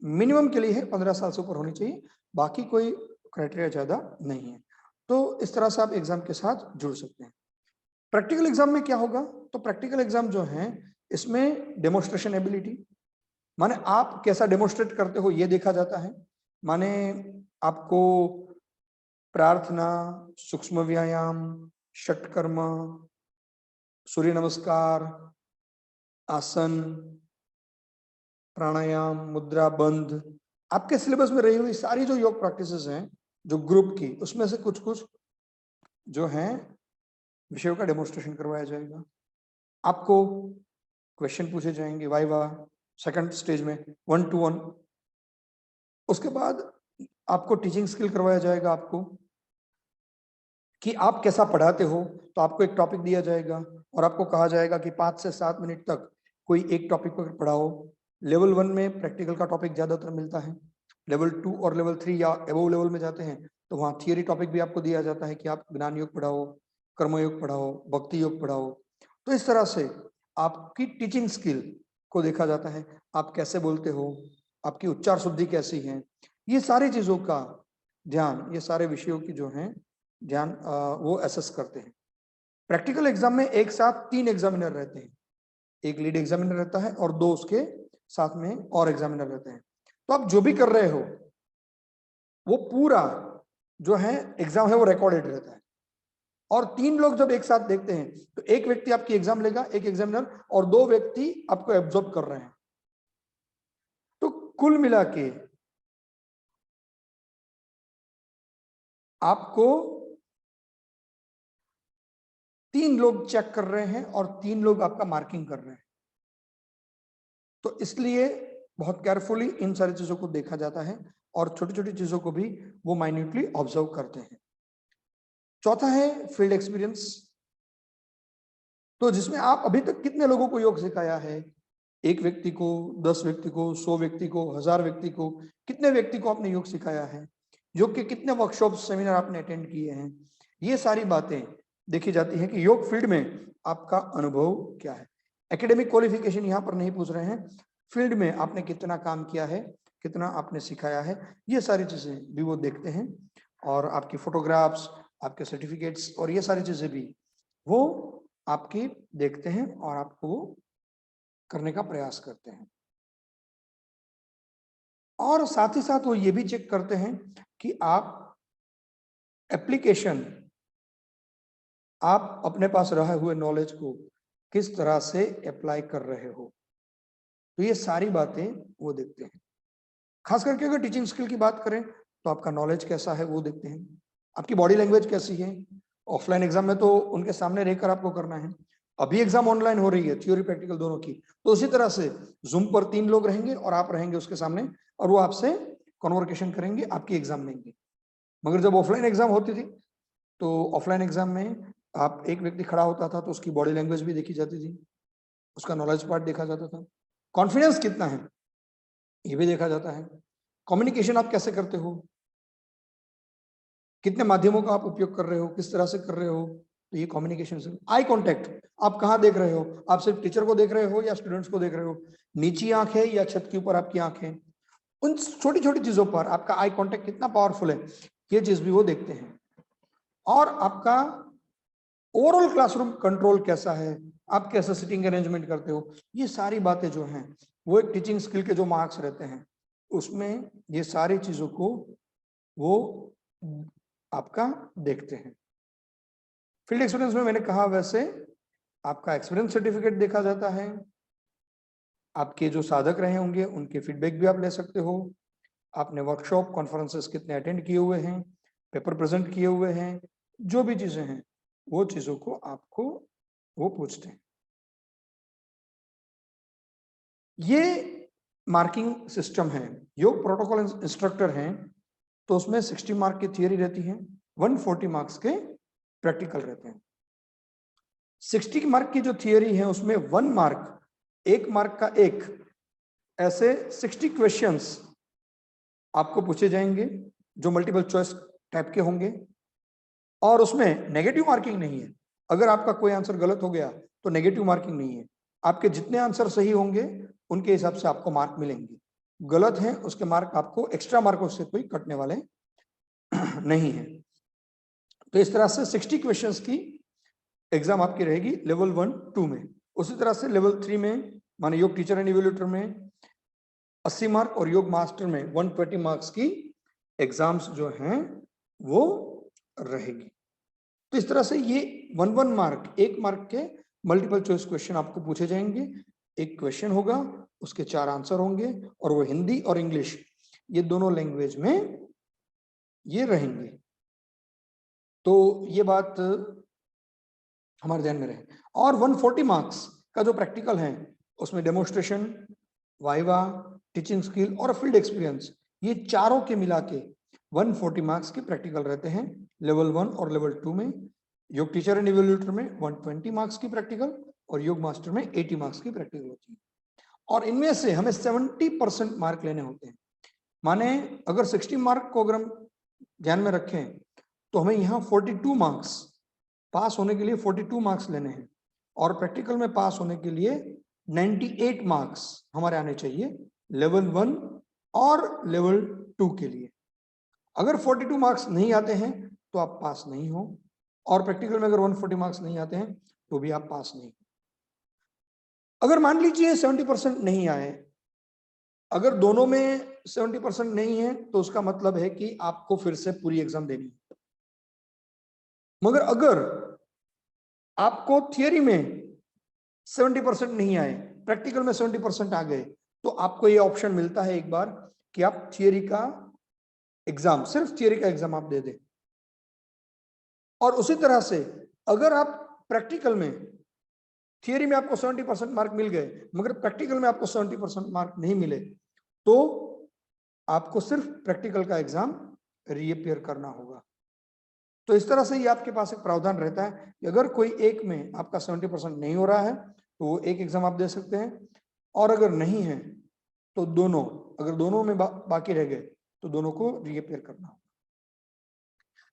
Speaker 1: मिनिमम के लिए है, 15 साल से ऊपर होनी चाहिए, बाकी कोई क्राइटेरिया ज्यादा नहीं है। तो इस तरह से आप एग्जाम के साथ जुड़ सकते हैं। प्रैक्टिकल एग्जाम में क्या होगा? तो प्रैक्टिकल एग्जाम जो है इसमें डेमोन्स्ट्रेशन एबिलिटी, माने आप कैसा डेमोन्स्ट्रेट करते हो ये देखा जाता है। माने आपको प्रार्थना, सूक्ष्म व्यायाम, षटकर्म, सूर्य नमस्कार, आसन, प्राणायाम, मुद्रा बंध, आपके सिलेबस में रही हुई सारी जो योग प्रैक्टिसेस हैं जो ग्रुप की, उसमें से कुछ कुछ जो है विषयों का डेमोन्स्ट्रेशन करवाया जाएगा। आपको क्वेश्चन पूछे जाएंगे वाइवा सेकंड स्टेज में 1 to 1। उसके बाद आपको टीचिंग स्किल करवाया जाएगा, आपको कि आप कैसा पढ़ाते हो। तो आपको एक टॉपिक दिया जाएगा और आपको कहा जाएगा कि 5 से 7 मिनट तक कोई एक टॉपिक पर पढ़ाओ। लेवल 1 में प्रैक्टिकल का टॉपिक ज्यादातर मिलता है। लेवल 2 और लेवल 3 या एबोव लेवल में जाते हैं तो वहाँ थियरी टॉपिक भी आपको दिया जाता है कि आप ज्ञान योग पढ़ाओ, कर्मयोग पढ़ाओ, भक्ति योग पढ़ाओ। तो इस तरह से आपकी टीचिंग स्किल को देखा जाता है, आप कैसे बोलते हो, आपकी उच्चार शुद्धि कैसी है, ये सारी चीजों का ध्यान, ये सारे विषयों की जो है ध्यान वो एसेस करते हैं। प्रैक्टिकल एग्जाम में एक साथ 3 एग्जामिनर रहते हैं, एक लीड एग्जामिनर रहता है और 2 उसके साथ में और एग्जामिनर रहते हैं। तो आप जो भी कर रहे हो वो पूरा जो है एग्जाम है वो रिकॉर्डेड रहता है। और 3 लोग जब एक साथ देखते हैं तो एक व्यक्ति आपकी एग्जाम लेगा, एक एग्जामिनर, और 2 व्यक्ति आपको एब्जॉर्ब कर रहे हैं। तो कुल मिला के आपको 3 लोग चेक कर रहे हैं और 3 लोग आपका मार्किंग कर रहे हैं। तो इसलिए बहुत केयरफुली इन सारी चीजों को देखा जाता है और छोटी छोटी चीजों को भी वो माइन्यूटली ऑब्जर्व करते हैं। चौथा है फील्ड एक्सपीरियंस, तो जिसमें आप अभी तक कितने लोगों को योग सिखाया है, 1 व्यक्ति को, 10 व्यक्ति को, 100 व्यक्ति को, 1000 व्यक्ति को, कितने व्यक्ति को आपने योग सिखाया है, योग के कितने वर्कशॉप सेमिनार आपने अटेंड किए हैं, ये सारी बातें देखी जाती है कि योग फील्ड में आपका अनुभव क्या है। एकेडमिक क्वालिफिकेशन यहाँ पर नहीं पूछ रहे हैं, फील्ड में आपने कितना काम किया है, कितना आपने सिखाया है, ये सारी चीजें भी वो देखते हैं। और आपकी फोटोग्राफ्स, आपके सर्टिफिकेट्स और ये सारी चीजें भी वो आपकी देखते हैं और आपको वो करने का प्रयास करते हैं। और साथ ही साथ वो ये भी चेक करते हैं कि आप एप्लीकेशन, आप अपने पास रहे हुए नॉलेज को किस तरह से अप्लाई कर रहे हो। तो ये सारी बातें वो देखते हैं। खास करके अगर टीचिंग स्किल की बात करें तो आपका नॉलेज कैसा है वो देखते हैं, आपकी बॉडी लैंग्वेज कैसी है। ऑफलाइन एग्जाम में तो उनके सामने रहकर आपको करना है, अभी एग्जाम ऑनलाइन हो रही है, थ्योरी प्रैक्टिकल दोनों की, तो उसी तरह से जूम पर 3 लोग रहेंगे और आप रहेंगे उसके सामने और वो आपसे कन्वर्सेशन करेंगे, आपकी एग्जाम लेंगे। मगर जब ऑफलाइन एग्जाम होती थी तो ऑफलाइन एग्जाम में आप एक व्यक्ति खड़ा होता था तो उसकी बॉडी लैंग्वेज भी देखी जाती थी, उसका नॉलेज पार्ट देखा जाता था, कॉन्फिडेंस कितना है ये भी देखा जाता है। कम्युनिकेशन आप कैसे करते हो, कितने माध्यमों का आप उपयोग कर रहे हो, किस तरह से कर रहे हो, तो ये कम्युनिकेशन से। आई कांटेक्ट, आप कहाँ देख रहे हो, आप सिर्फ टीचर को देख रहे हो या स्टूडेंट्स को देख रहे हो, नीची आंख है या छत के ऊपर आपकी आंख है, उन छोटी छोटी चीजों पर आपका आई कांटेक्ट कितना पावरफुल है, ये चीज भी वो देखते हैं। और आपका ओवरऑल क्लासरूम कंट्रोल कैसा है, आप कैसा सिटिंग अरेंजमेंट करते हो, ये सारी बातें जो हैं वो एक टीचिंग स्किल के जो मार्क्स रहते हैं उसमें ये सारी चीजों को वो आपका देखते हैं। फील्ड एक्सपीरियंस में मैंने कहा वैसे आपका एक्सपीरियंस सर्टिफिकेट देखा जाता है, आपके जो साधक रहे होंगे उनके फीडबैक भी आप ले सकते हो, आपने वर्कशॉप कॉन्फ्रेंसेस कितने अटेंड किए हुए हैं, पेपर प्रेजेंट किए हुए हैं, जो भी चीजें हैं वो चीजों को आपको वो पूछते हैं। ये मार्किंग सिस्टम है। योग प्रोटोकॉल इंस्ट्रक्टर हैं तो उसमें 60 मार्क की थियरी रहती है, 140 मार्क्स के प्रैक्टिकल रहते हैं। 60 मार्क की जो थियरी है उसमें 1 मार्क, 1 मार्क का एक, ऐसे 60 क्वेश्चंस आपको पूछे जाएंगे जो मल्टीपल चॉइस टाइप के होंगे, और उसमें नेगेटिव मार्किंग नहीं है। अगर आपका कोई आंसर गलत हो गया तो नेगेटिव मार्किंग नहीं है, आपके जितने आंसर सही होंगे उनके हिसाब से आपको मार्क मिलेंगे, गलत है उसके मार्क आपको एक्स्ट्रा मार्कों से कोई कटने वाले नहीं है। तो इस तरह से 60 क्वेश्चंस की एग्जाम आपकी रहेगी लेवल 1, 2 में। उसी तरह से लेवल 3 में माने योग टीचर एंड इवैल्यूएटर में 80 मार्क और योग मास्टर में 120 मार्क्स की एग्जाम्स जो हैं वो रहेगी। तो इस तरह से ये 1 मार्क, 1 मार्क के मल्टीपल चॉइस क्वेश्चन आपको पूछे जाएंगे। एक क्वेश्चन होगा, उसके 4 आंसर होंगे और वो हिंदी और इंग्लिश ये दोनों लैंग्वेज में ये रहेंगे। तो ये बात हमारे ध्यान में रहे। और 140 मार्क्स का जो प्रैक्टिकल है उसमें डेमोन्स्ट्रेशन, वाइवा, टीचिंग स्किल और फील्ड एक्सपीरियंस, ये चारों के मिला के 140 मार्क्स के प्रैक्टिकल रहते हैं लेवल 1 और लेवल 2 में। योग टीचर एंड इवैल्यूएटर में 120 मार्क्स की प्रैक्टिकल और योग मास्टर में 80 मार्क्स की प्रैक्टिकल होती है। और इनमें से हमें 70% मार्क लेने होते हैं। माने अगर 60 मार्क को अगर हम ध्यान में रखें तो हमें यहाँ 42 मार्क्स पास होने के लिए 42 मार्क्स लेने हैं, और प्रैक्टिकल में पास होने के लिए 98 मार्क्स हमारे आने चाहिए लेवल 1 और लेवल 2 के लिए। अगर 42 मार्क्स नहीं आते हैं तो आप पास नहीं हो, और प्रैक्टिकल में अगर 140 मार्क्स नहीं आते हैं तो भी आप पास नहीं। अगर मान लीजिए 70% नहीं आए, अगर दोनों में 70% नहीं है तो उसका मतलब है कि आपको फिर से पूरी एग्जाम देनी है। मगर अगर आपको थियरी में 70% नहीं आए, प्रैक्टिकल में 70% आ गए, तो आपको ये ऑप्शन मिलता है एक बार कि आप थियरी का एग्जाम, सिर्फ थियरी का एग्जाम आप दे दें। और उसी तरह से अगर आप प्रैक्टिकल में, थियरी में आपको 70% मार्क मिल गए मगर प्रैक्टिकल में आपको 70% मार्क नहीं मिले, तो आपको सिर्फ प्रैक्टिकल का एग्जाम रीअपियर करना होगा। तो इस तरह से ये आपके पास एक प्रावधान रहता है कि अगर कोई एक में आपका 70% नहीं हो रहा है तो वो एक एग्जाम आप दे सकते हैं, और अगर नहीं है तो दोनों, अगर दोनों में बाकी रह गए तो दोनों को रीअपियर करना होगा।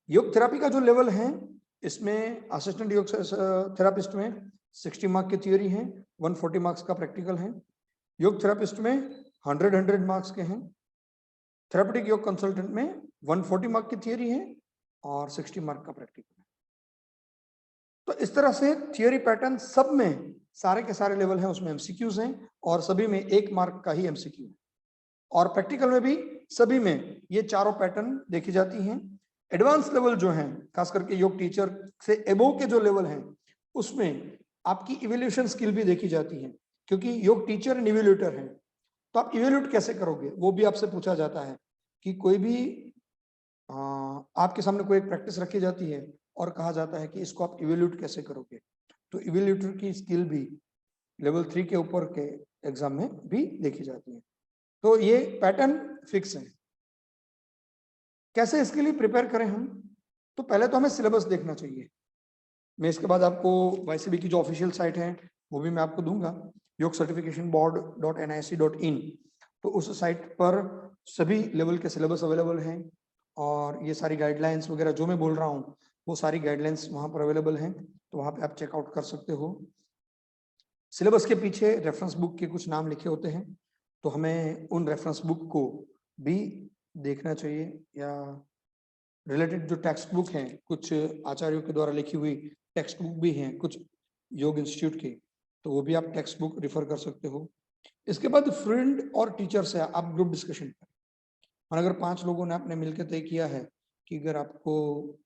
Speaker 1: योग थेरापी का जो लेवल है इसमें असिस्टेंट योग थेरापिस्ट में 60 मार्क की थियरी है, 140 मार्क्स का प्रैक्टिकल है। योग थेरापिस्ट में 100 मार्क्स के हैं। थेरापेटिक योग कंसल्टेंट में 140 मार्क की थियरी है और 60 मार्क का प्रैक्टिकल है। तो इस तरह से थियरी पैटर्न सब में सारे के सारे लेवल हैं उसमें एमसीक्यूज हैं, और सभी में 1 मार्क का ही एमसीक्यू है। और प्रैक्टिकल में भी सभी में ये चारों पैटर्न देखी जाती हैं। एडवांस लेवल जो हैं, खास करके योग टीचर से एबोव के जो लेवल हैं उसमें आपकी इवैल्यूएशन स्किल भी देखी जाती है, क्योंकि योग टीचर एंड इवैल्यूएटर हैं। तो आप इवैल्यूएट कैसे करोगे वो भी आपसे पूछा जाता है कि कोई भी आपके सामने कोई एक प्रैक्टिस रखी जाती है और कहा जाता है कि इसको आप इवैल्यूएट कैसे करोगे, तो इवैल्यूएटर की स्किल भी लेवल 3 के ऊपर के एग्जाम में भी देखी जाती है। तो ये पैटर्न फिक्स है। कैसे इसके लिए प्रिपेयर करें हम, तो पहले तो हमें सिलेबस देखना चाहिए। मैं इसके बाद आपको YCB की जो ऑफिशियल साइट है वो भी मैं आपको दूंगा, योग सर्टिफिकेशन बोर्ड .nic.in। तो उस साइट पर सभी लेवल के सिलेबस अवेलेबल हैं और ये सारी गाइडलाइंस वगैरह जो मैं बोल रहा हूँ वो सारी गाइडलाइंस वहाँ पर अवेलेबल हैं, तो वहाँ पे आप चेकआउट कर सकते हो। सिलेबस के पीछे रेफरेंस बुक के कुछ नाम लिखे होते हैं, तो हमें उन रेफरेंस बुक को भी देखना चाहिए, या रिलेटेड जो टेक्स्ट बुक हैं, कुछ आचार्यों के द्वारा लिखी हुई टेक्स्ट बुक भी हैं कुछ योग इंस्टीट्यूट के, तो वो भी आप टेक्स्ट बुक रिफर कर सकते हो। इसके बाद फ्रेंड और टीचर से आप ग्रुप डिस्कशन करें। और अगर 5 लोगों ने आपने मिलकर तय किया है कि अगर आपको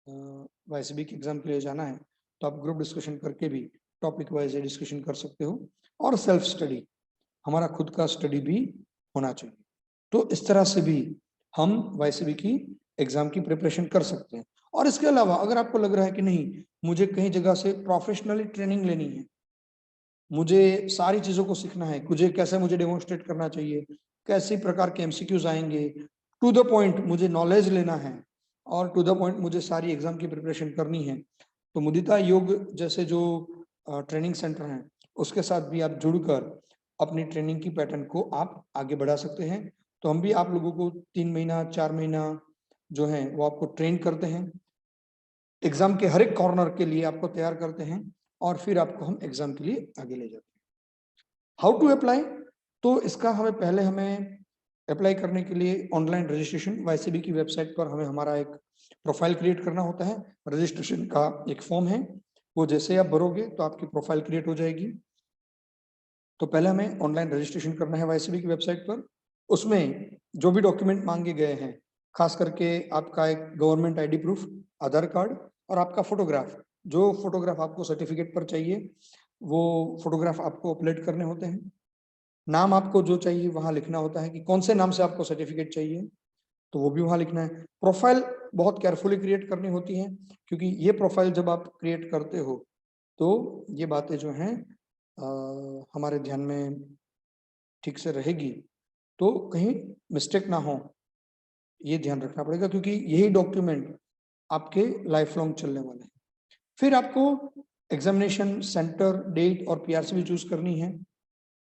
Speaker 1: वाईसीबी के एग्जाम के लिए जाना है, तो आप ग्रुप डिस्कशन करके भी टॉपिक वाइज डिस्कशन कर सकते हो। और सेल्फ स्टडी, हमारा खुद का स्टडी भी होना चाहिए। तो इस तरह से भी हम वाईसीबी की एग्जाम की प्रिपरेशन कर सकते हैं। और इसके अलावा अगर आपको लग रहा है कि नहीं, मुझे कहीं जगह से प्रोफेशनली ट्रेनिंग लेनी है, मुझे सारी चीजों को सीखना है, मुझे डेमोन्स्ट्रेट करना चाहिए, कैसे प्रकार के एमसीक्यूज आएंगे, टू द पॉइंट मुझे नॉलेज लेना है और टू द पॉइंट मुझे सारी एग्जाम की प्रिपरेशन करनी है, तो मुदिता योग जैसे जो ट्रेनिंग सेंटर हैं उसके साथ भी आप जुड़कर अपनी ट्रेनिंग की पैटर्न को आप आगे बढ़ा सकते हैं। तो हम भी आप लोगों को 3 महीना 4 महीना जो है वो आपको ट्रेन करते हैं, एग्जाम के हर एक कॉर्नर के लिए आपको तैयार करते हैं और फिर आपको हम एग्जाम के लिए आगे ले जाते हैं। हाउ टू अप्लाई, तो इसका हमें अप्लाई करने के लिए ऑनलाइन रजिस्ट्रेशन वाईसीबी की वेबसाइट पर हमें हमारा एक प्रोफाइल क्रिएट करना होता है। रजिस्ट्रेशन का एक फॉर्म है, वो जैसे आप भरोगे तो आपकी प्रोफाइल क्रिएट हो जाएगी। तो पहले हमें ऑनलाइन रजिस्ट्रेशन करना है वाईसीबी की वेबसाइट पर। उसमें जो भी डॉक्यूमेंट मांगे गए हैं, खास करके आपका एक गवर्नमेंट आईडी प्रूफ, आधार कार्ड और आपका फोटोग्राफ, जो फोटोग्राफ आपको सर्टिफिकेट पर चाहिए वो फोटोग्राफ आपको अपलोड करने होते हैं। नाम आपको जो चाहिए वहां लिखना होता है कि कौन से नाम से आपको सर्टिफिकेट चाहिए, तो वो भी वहां लिखना है। प्रोफाइल बहुत केयरफुली क्रिएट करनी होती है, क्योंकि ये प्रोफाइल जब आप क्रिएट करते हो तो ये बातें जो हैं हमारे ध्यान में ठीक से रहेगी, तो कहीं मिस्टेक ना हो ये ध्यान रखना पड़ेगा, क्योंकि यही डॉक्यूमेंट आपके लाइफ लॉन्ग चलने वाले हैं। फिर आपको एग्जामिनेशन सेंटर, डेट और पीआरसी भी चूज करनी है।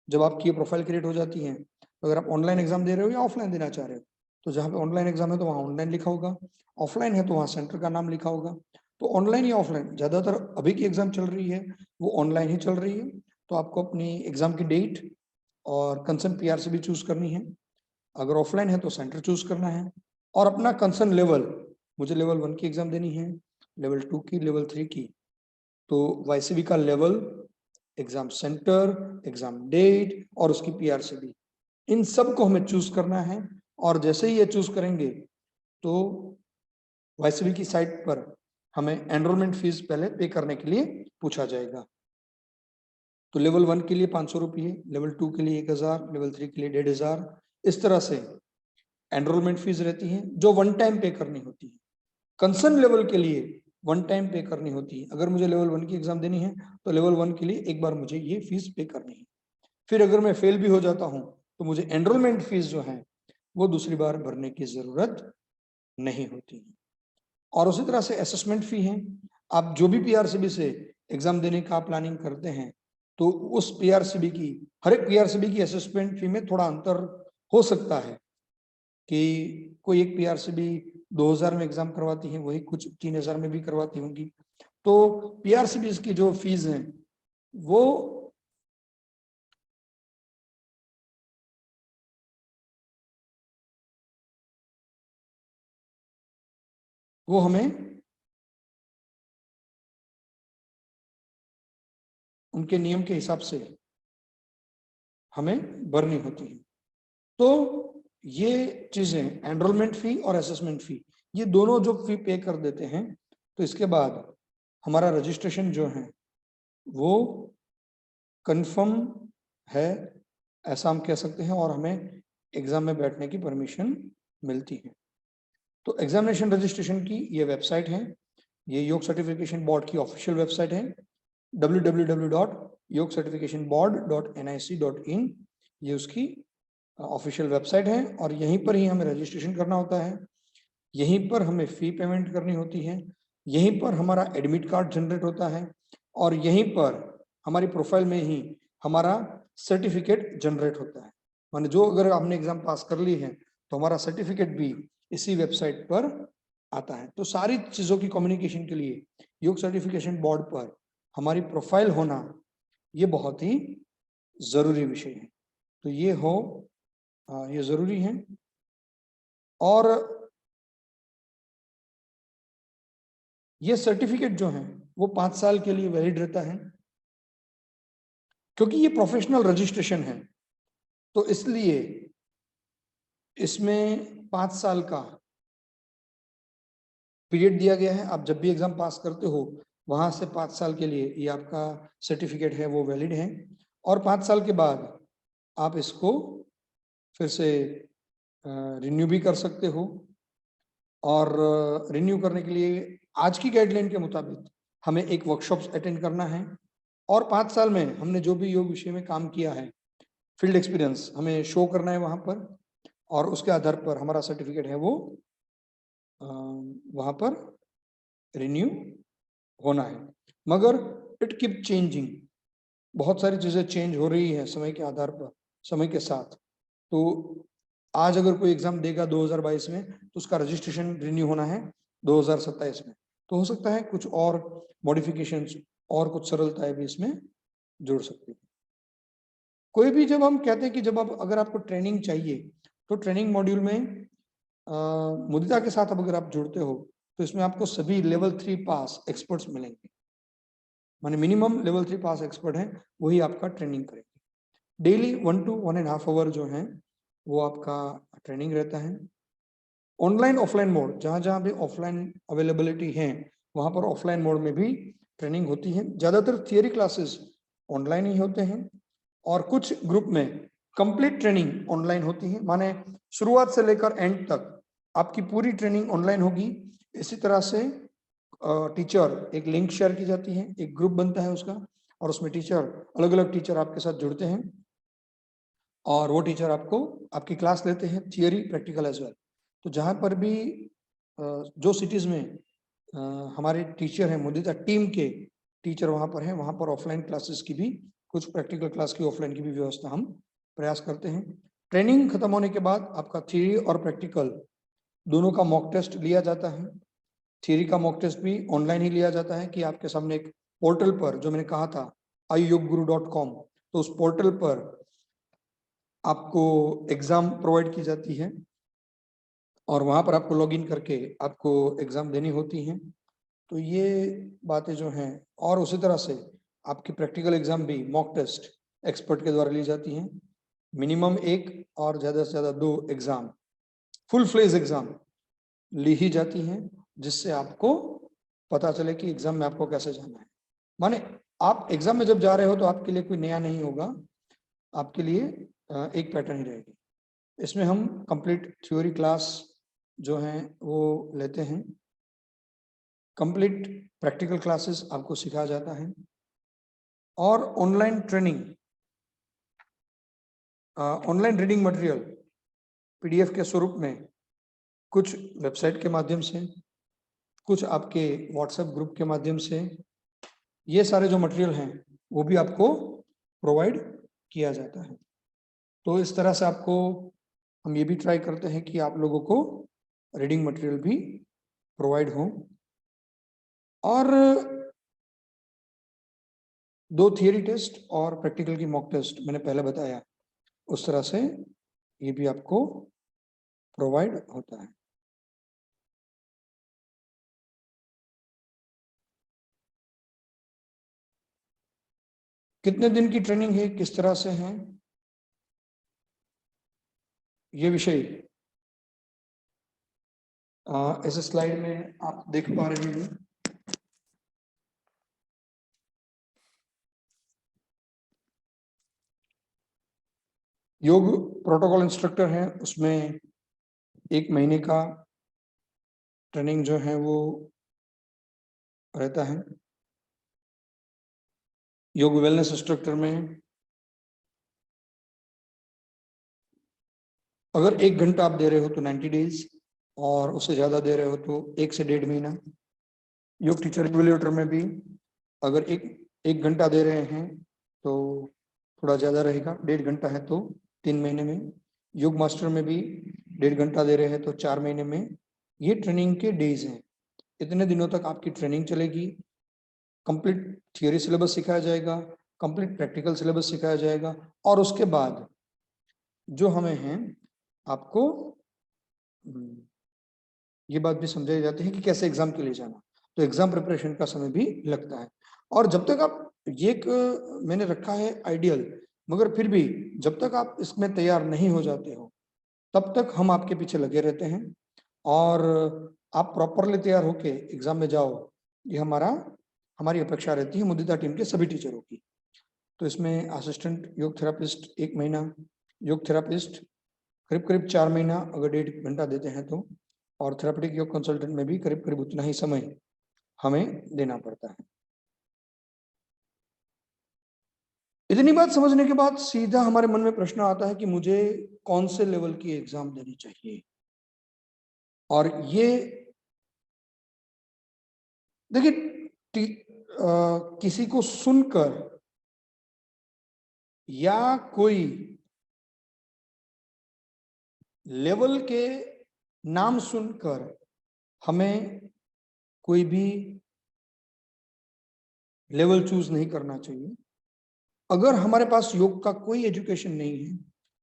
Speaker 1: जब आपकी प्रोफाइल क्रिएट हो जाती है, तो अगर आप ऑनलाइन एग्जाम दे रहे हो या ऑफलाइन देना चाह रहे हो, तो जहाँ पे ऑनलाइन एग्जाम है तो वहाँ ऑनलाइन लिखा होगा, ऑफलाइन है तो वहाँ सेंटर का नाम लिखा होगा। तो ऑनलाइन या ऑफलाइन, ज्यादातर अभी की एग्जाम चल रही है वो ऑनलाइन ही चल रही है, तो आपको अपनी एग्जाम की डेट और कंसर्न पीआरसी भी चूज करनी है। अगर ऑफलाइन है तो सेंटर चूज करना है और अपना कंसर्न लेवल, मुझे लेवल 1 की एग्जाम देनी है, लेवल 2 की, लेवल 3 की, तो वाईसीबी का level, exam centre, exam date और उसकी पीआरसीबी, इन सब को हमें चूज करना है। और जैसे ही ये चूज करेंगे तो वाईसीबी की साइट पर हमें एनरोलमेंट फीस पहले पे करने के लिए पूछा जाएगा। तो लेवल 1 के लिए 500 रुपये, लेवल 2 के लिए 1000, लेवल 3 के लिए 1500, इस तरह से एनरोलमेंट फीस रहती है जो वन टाइम पे करनी होती है। कंसर्न लेवल के लिए वन टाइम पे करनी होती है। अगर मुझे लेवल 1 की एग्जाम देनी है तो लेवल 1 के लिए एक बार मुझे ये फीस पे करनी है। फिर अगर मैं फेल भी हो जाता हूं तो मुझे एनरोलमेंट फीस जो है वो दूसरी बार भरने की जरूरत नहीं होती। और उसी तरह से असेसमेंट फी है। आप जो भी पीआरसीबी से एग्जाम देने का प्लानिंग करते हैं, तो उस पीआरसीबी की, हर एक पीआरसीबी की असेसमेंट फी में थोड़ा अंतर हो सकता है कि कोई एक पीआरसीबी 2000 में एग्जाम करवाती है, वही कुछ 3000 में भी करवाती होंगी। तो पीआरसीबी की जो फीस है वो हमें उनके नियम के हिसाब से हमें भरनी होती है। तो ये चीजें, एनरोलमेंट फी और असेसमेंट फी, ये दोनों जो फी पे कर देते हैं, तो इसके बाद हमारा रजिस्ट्रेशन जो है वो कंफर्म है, ऐसा हम कह सकते हैं, और हमें एग्जाम में बैठने की परमिशन मिलती है। तो एग्जामिनेशन रजिस्ट्रेशन की ये वेबसाइट है, ये योग सर्टिफिकेशन बोर्ड की ऑफिशियल वेबसाइट है, www.yogcertificationboard.nic.in, ये उसकी ऑफिशियल वेबसाइट है। और यहीं पर ही हमें रजिस्ट्रेशन करना होता है, यहीं पर हमें फी पेमेंट करनी होती है, यहीं पर हमारा एडमिट कार्ड जनरेट होता है और यहीं पर हमारी प्रोफाइल में ही हमारा सर्टिफिकेट जनरेट होता है। माने जो अगर आपने एग्जाम पास कर ली है तो हमारा सर्टिफिकेट भी इसी वेबसाइट पर आता है। तो सारी चीजों की कम्युनिकेशन के लिए योग सर्टिफिकेशन बोर्ड पर हमारी प्रोफाइल होना ये बहुत ही जरूरी विषय है। तो ये ये जरूरी है। और ये सर्टिफिकेट जो है वो 5 साल के लिए वैलिड रहता है, क्योंकि ये प्रोफेशनल रजिस्ट्रेशन है। तो इसलिए इसमें 5 साल का पीरियड दिया गया है। आप जब भी एग्जाम पास करते हो वहां से 5 साल के लिए ये आपका सर्टिफिकेट है वो वैलिड है। और 5 साल के बाद आप इसको फिर से रिन्यू भी कर सकते हो। और रिन्यू करने के लिए आज की गाइडलाइन के मुताबिक हमें एक वर्कशॉप अटेंड करना है, और 5 साल में हमने जो भी योग विषय में काम किया है, फील्ड एक्सपीरियंस हमें शो करना है वहां पर, और उसके आधार पर हमारा सर्टिफिकेट है वो वहां पर रिन्यू होना है। मगर इट कीप चेंजिंग, बहुत सारी चीजें चेंज हो रही है समय के आधार पर, समय के साथ। तो आज अगर कोई एग्जाम देगा 2022 में तो उसका रजिस्ट्रेशन रिन्यू होना है 2027 में। तो हो सकता है कुछ और मॉडिफिकेशंस और कुछ सरलताएं भी इसमें जोड़ सकती है। कोई भी जब हम कहते हैं कि जब आप अगर आपको ट्रेनिंग चाहिए तो ट्रेनिंग मॉड्यूल में मुदिता के साथ अब अगर आप जुड़ते हो तो इसमें आपको सभी लेवल 3 पास एक्सपर्ट्स मिलेंगे, माने मिनिमम लेवल 3 पास एक्सपर्ट हैं वही आपका ट्रेनिंग करेंगे। डेली 1 to 1.5 आवर जो है वो आपका ट्रेनिंग रहता है। ऑनलाइन ऑफलाइन मोड, जहां जहां भी ऑफलाइन अवेलेबिलिटी है वहां पर ऑफलाइन मोड में भी ट्रेनिंग होती है। ज्यादातर थियरी क्लासेस ऑनलाइन ही होते हैं, और कुछ ग्रुप में कंप्लीट ट्रेनिंग ऑनलाइन होती है, माने शुरुआत से लेकर एंड तक आपकी पूरी ट्रेनिंग ऑनलाइन होगी। इसी तरह से टीचर एक लिंक शेयर की जाती है, एक ग्रुप बनता है उसका, और उसमें टीचर अलग अलग टीचर आपके साथ जुड़ते हैं, और वो टीचर आपको आपकी क्लास लेते हैं, थियरी प्रैक्टिकल एज वेल। तो जहाँ पर भी जो सिटीज में हमारे टीचर हैं, मुदिता टीम के टीचर वहाँ पर हैं, वहाँ पर ऑफलाइन क्लासेस की भी, कुछ प्रैक्टिकल क्लास की ऑफलाइन की भी व्यवस्था हम प्रयास करते हैं। ट्रेनिंग खत्म होने के बाद आपका थियरी और प्रैक्टिकल दोनों का मॉक टेस्ट लिया जाता है। थियरी का मॉक टेस्ट भी ऑनलाइन ही लिया जाता है कि आपके सामने एक पोर्टल पर, जो मैंने कहा था iyogguru.com, तो उस पोर्टल पर आपको एग्जाम प्रोवाइड की जाती है, और वहां पर आपको लॉगिन करके आपको एग्जाम देनी होती है। तो ये बातें जो हैं, और उसी तरह से आपकी प्रैक्टिकल एग्जाम भी मॉक टेस्ट एक्सपर्ट के द्वारा ली जाती हैं। मिनिमम 1 और ज्यादा से ज्यादा 2 एग्जाम, फुल फ्लेज एग्जाम ली ही जाती हैं, जिससे आपको पता चले कि एग्जाम में आपको कैसे जाना है। माने आप एग्जाम में जब जा रहे हो तो आपके लिए कोई नया नहीं होगा, आपके लिए एक पैटर्न ही रहेगी। इसमें हम कंप्लीट थ्योरी क्लास जो हैं वो लेते हैं, कंप्लीट प्रैक्टिकल क्लासेस आपको सिखाया जाता है, और online training, online reading material PDF के स्वरूप में कुछ वेबसाइट के माध्यम से, कुछ आपके व्हाट्सएप ग्रुप के माध्यम से, ये सारे जो मटेरियल हैं वो भी आपको प्रोवाइड किया जाता है। तो इस तरह से आपको हम ये भी ट्राई करते हैं कि आप लोगों को रीडिंग मटेरियल भी प्रोवाइड हो। और 2 थियरी टेस्ट और प्रैक्टिकल की मॉक टेस्ट मैंने पहले बताया, उस तरह से ये भी आपको प्रोवाइड होता है। कितने दिन की ट्रेनिंग है, किस तरह से है ये विषय इस स्लाइड में आप देख पा रहे हैं। योग प्रोटोकॉल इंस्ट्रक्टर है, उसमें 1 महीने का ट्रेनिंग जो है वो रहता है। योग वेलनेस इंस्ट्रक्टर में अगर 1 घंटा आप दे रहे हो तो 90 डेज, और उससे ज्यादा दे रहे हो तो 1 से 1.5 महीना। योग टीचर इवैल्यूएटर में भी अगर एक घंटा दे रहे हैं तो थोड़ा ज्यादा रहेगा, 1.5 घंटा है तो 3 महीने में। योग मास्टर में भी 1.5 घंटा दे रहे हैं तो 4 महीने में ये ट्रेनिंग के डेज हैं। इतने दिनों तक आपकी ट्रेनिंग चलेगी, कंप्लीट थियोरी सिलेबस सिखाया जाएगा, कंप्लीट प्रैक्टिकल सिलेबस सिखाया जाएगा, और उसके बाद जो हमें हैं आपको ये बात भी समझाई जाती है कि कैसे एग्जाम के लिए जाना। तो एग्जाम प्रिपरेशन का समय भी लगता है। और जब तक आप ये मैंने रखा है आइडियल, मगर फिर भी जब तक आप इसमें तैयार नहीं हो जाते हो तब तक हम आपके पीछे लगे रहते हैं, और आप प्रॉपरली तैयार होके एग्जाम में जाओ, ये हमारी अपेक्षा रहती है मुदिता टीम के सभी टीचरों की। तो इसमें असिस्टेंट योग थेरापिस्ट 1 महीना, योग थेरापिस्ट करीब करीब 4 महीना अगर 1.5 घंटा देते हैं तो, और थेरापेटिक योग कंसल्टेंट में भी करीब करीब उतना ही समय हमें देना पड़ता है। इतनी बात समझने के बाद सीधा हमारे मन में प्रश्न आता है कि मुझे कौन से लेवल की एग्जाम देनी चाहिए। और ये देखिए, किसी को सुनकर या कोई लेवल के नाम सुनकर हमें कोई भी लेवल चूज नहीं करना चाहिए। अगर हमारे पास योग का कोई एजुकेशन नहीं है,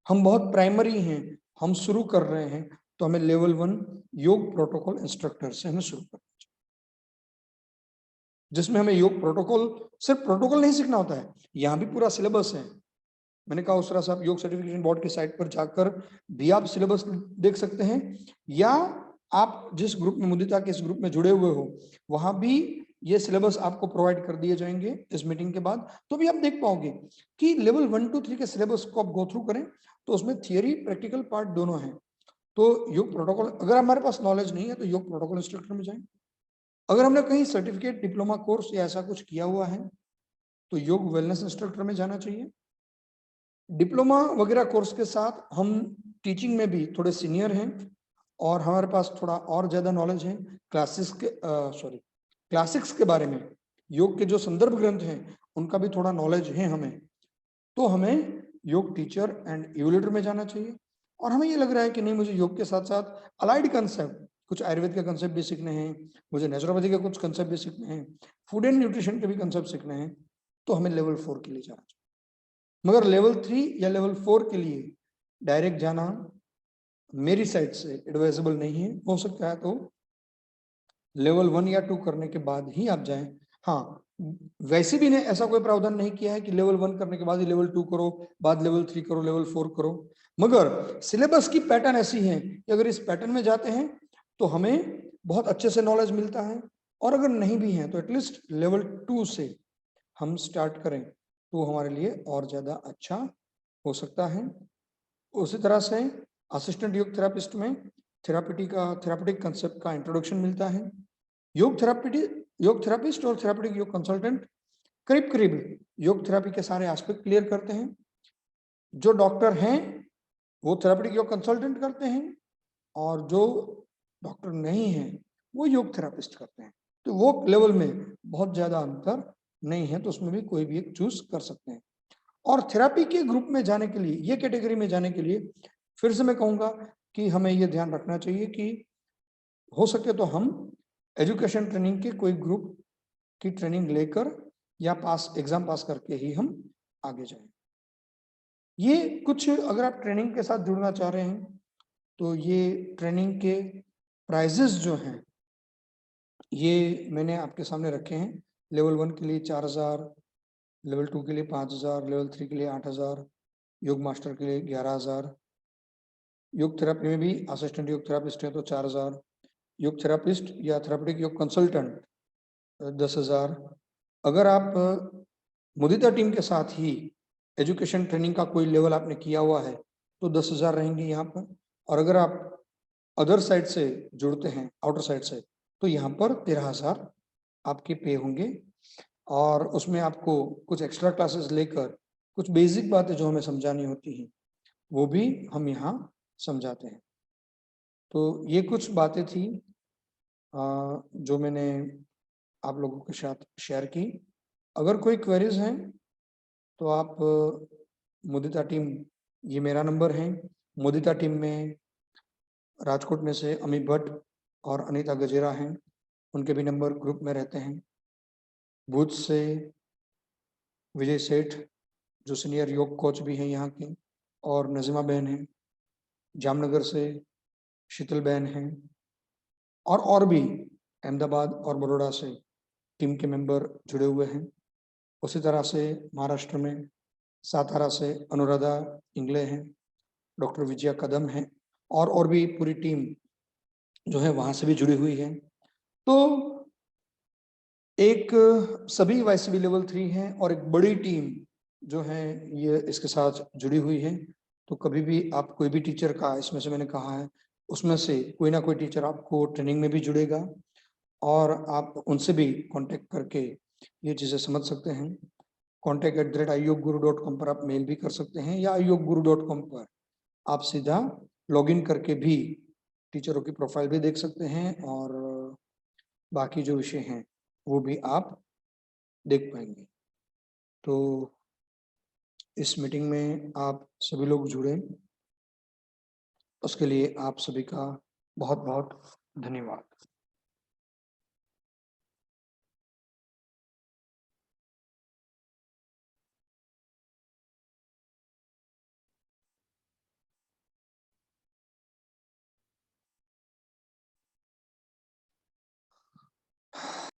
Speaker 1: हम बहुत प्राइमरी हैं, हम शुरू कर रहे हैं, तो हमें लेवल 1 योग प्रोटोकॉल इंस्ट्रक्टर से हमें शुरू करना चाहिए, जिसमें हमें योग प्रोटोकॉल, सिर्फ प्रोटोकॉल नहीं सीखना होता है, यहाँ भी पूरा सिलेबस है। मैंने कहा उस तरह से आप योग सर्टिफिकेशन बोर्ड की साइट पर जाकर भी आप सिलेबस देख सकते हैं, या आप जिस ग्रुप में, मुदिता के इस ग्रुप में जुड़े हुए हो, वहां भी ये सिलेबस आपको प्रोवाइड कर दिए जाएंगे इस मीटिंग के बाद। तो भी आप देख पाओगे कि लेवल 1 2 3 के सिलेबस को आप गो थ्रू करें तो उसमें थियरी प्रैक्टिकल पार्ट दोनों है। तो योग प्रोटोकॉल, अगर हमारे पास नॉलेज नहीं है तो योग प्रोटोकॉल इंस्ट्रक्टर में जाएं। अगर हमने कहीं सर्टिफिकेट, डिप्लोमा कोर्स या ऐसा कुछ किया हुआ है तो योग वेलनेस इंस्ट्रक्टर में जाना चाहिए। डिप्लोमा वगैरह कोर्स के साथ हम टीचिंग में भी थोड़े सीनियर हैं और हमारे पास थोड़ा और ज्यादा नॉलेज है क्लासिक्स के बारे में, योग के जो संदर्भ ग्रंथ हैं उनका भी थोड़ा नॉलेज है हमें, तो हमें योग टीचर एंड इवल्यूएटर में जाना चाहिए। और हमें ये लग रहा है कि नहीं, मुझे योग के साथ साथ अलाइड कंसेप्ट, कुछ आयुर्वेद के कंसेप्ट भी सीखने हैं, मुझे नेचुरोपैथी के कुछ कंसेप्ट भी सीखने हैं, फूड एंड न्यूट्रिशन के भी कंसेप्ट सीखने हैं, तो हमें लेवल 4 के लिए जाना चाहिए। मगर लेवल 3 या लेवल 4 के लिए डायरेक्ट जाना मेरी साइड से एडवाइजेबल नहीं है। हो सकता है तो लेवल 1 या 2 करने के बाद ही आप जाएं। हाँ, वैसे भी ने ऐसा कोई प्रावधान नहीं किया है कि लेवल 1 करने के बाद ही लेवल 2 करो, बाद लेवल 3 करो, लेवल 4 करो, मगर सिलेबस की पैटर्न ऐसी है कि अगर इस पैटर्न में जाते हैं तो हमें बहुत अच्छे से नॉलेज मिलता है, और अगर नहीं भी है तो एटलीस्ट लेवल 2 से हम स्टार्ट करें तो हमारे लिए और ज्यादा अच्छा हो सकता है। उसी तरह से असिस्टेंट योग थेरापिस्ट में थेरापेटिक कंसेप्ट का इंट्रोडक्शन मिलता है। योग थेरापिस्ट और थेरापेटिक योग कंसल्टेंट करीब करीब योग थेरापी के सारे एस्पेक्ट क्लियर करते हैं। जो डॉक्टर हैं वो थेरापेटिक योग कंसल्टेंट करते हैं, और जो डॉक्टर नहीं है वो योग थेरापिस्ट करते हैं। तो वो लेवल में बहुत ज्यादा अंतर नहीं है, तो उसमें भी कोई भी एक चूज कर सकते हैं। और थेरापी के ग्रुप में जाने के लिए, ये कैटेगरी में जाने के लिए, फिर से मैं कहूंगा कि हमें ये ध्यान रखना चाहिए कि हो सके तो हम एजुकेशन ट्रेनिंग के कोई ग्रुप की ट्रेनिंग लेकर या एग्जाम पास करके ही हम आगे जाएं। ये कुछ, अगर आप ट्रेनिंग के साथ जुड़ना चाह रहे हैं तो ये ट्रेनिंग के प्राइजेस जो हैं ये मैंने आपके सामने रखे हैं। लेवल 1 के लिए 4000, लेवल 2 के लिए 5000, लेवल 3 के लिए 8000, योग मास्टर के लिए 11000, योग थेरापी में भी असिस्टेंट योग थेरापिस्ट है तो 4000, योग थेरापिस्ट या थेरापेटिक योग कंसल्टेंट 10,000। अगर आप मुदिता टीम के साथ ही एजुकेशन ट्रेनिंग का कोई लेवल आपने किया हुआ है तो 10,000 रहेंगे यहाँ पर। और अगर आप अदर साइड से जुड़ते हैं, आउटर साइड से, तो यहाँ पर 13,000 आपके पे होंगे। और उसमें आपको कुछ एक्स्ट्रा क्लासेस लेकर कुछ बेसिक बातें जो हमें समझानी होती हैं वो भी हम यहाँ समझाते हैं। तो ये कुछ बातें थी जो मैंने आप लोगों के साथ शेयर की। अगर कोई क्वेरीज हैं तो आप मुदिता टीम, ये मेरा नंबर है, मुदिता टीम में राजकोट में से अमित भट्ट और अनीता गजेरा हैं, उनके भी नंबर ग्रुप में रहते हैं। भुज से विजय सेठ, जो सीनियर योग कोच भी हैं यहाँ के, और नज़ीमा बहन हैं। जामनगर से शीतल बहन हैं, और भी अहमदाबाद और बड़ौदा से टीम के मेंबर जुड़े हुए हैं। उसी तरह से महाराष्ट्र में सातारा से अनुराधा इंगले हैं, डॉक्टर विजया कदम हैं, और भी पूरी टीम जो है वहाँ से भी जुड़ी हुई है। तो एक सभी वाईसीबी लेवल 3 हैं और एक बड़ी टीम जो है ये इसके साथ जुड़ी हुई है। तो कभी भी आप कोई भी टीचर का, इसमें से मैंने कहा है, उसमें से कोई ना कोई टीचर आपको ट्रेनिंग में भी जुड़ेगा और आप उनसे भी कांटेक्ट करके ये चीज़ें समझ सकते हैं। contact@iogguru.com पर आप मेल भी कर सकते हैं, या iogguru.com पर आप सीधा लॉगिन करके भी टीचरों की प्रोफाइल भी देख सकते हैं और बाकी जो विषय हैं वो भी आप देख पाएंगे। तो इस मीटिंग में आप सभी लोग जुड़े, उसके लिए आप सभी का बहुत बहुत धन्यवाद।